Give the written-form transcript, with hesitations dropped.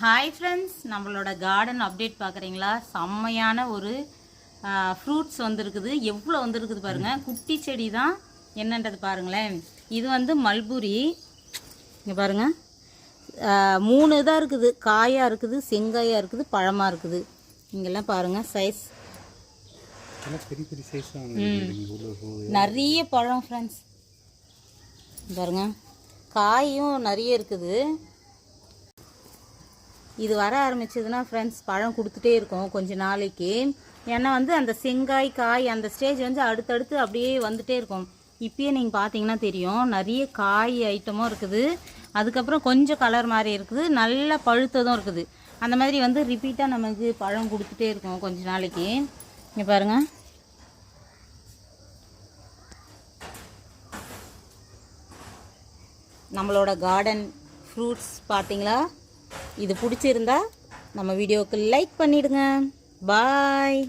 Hi friends, நம்மளோட garden update பார்க்குறீங்களா? செம்மையான ஒரு ஃப்ரூட்ஸ் வந்துருக்குது. எவ்வளோ வந்துருக்குது பாருங்கள். குட்டி செடி தான், என்னன்றது பாருங்களேன். இது வந்து மல்புரி. இங்கே பாருங்கள், 3 இதாக இருக்குது. காயாக இருக்குது, செங்காயாக இருக்குது, பழமாக இருக்குது. இங்கெல்லாம் பாருங்கள் சைஸ், பெரிய பெரிய சைஸ். நிறைய பழம் ஃப்ரெண்ட்ஸ். பாருங்கள், காயும் நிறைய இருக்குது. இது வர ஆரம்பிச்சதுன்னா ஃப்ரெண்ட்ஸ் பழம் கொடுத்துட்டே இருக்கும் கொஞ்ச நாளைக்கு. ஏன்னா வந்து அந்த செங்காய் காய் அந்த ஸ்டேஜ் வந்து அடுத்தடுத்து அப்படியே வந்துட்டே இருக்கும். இப்பயே நீங்கள் பார்த்தீங்கன்னா தெரியும், நிறைய காய் ஐட்டமும் இருக்குது. அதுக்கப்புறம் கொஞ்சம் கலர் மாதிரி இருக்குது, நல்லா பழுத்ததும் இருக்குது. அந்த மாதிரி வந்து ரிப்பீட்டாக நமக்கு பழம் கொடுத்துட்டே இருக்கும் கொஞ்ச நாளைக்கு. இங்கே பாருங்கள், நம்மளோட கார்டன் ஃப்ரூட்ஸ் பார்த்தீங்களா? இது பிடிச்சிருந்தா நம்ம வீடியோவுக்கு லைக் பண்ணிடுங்க. பாய்.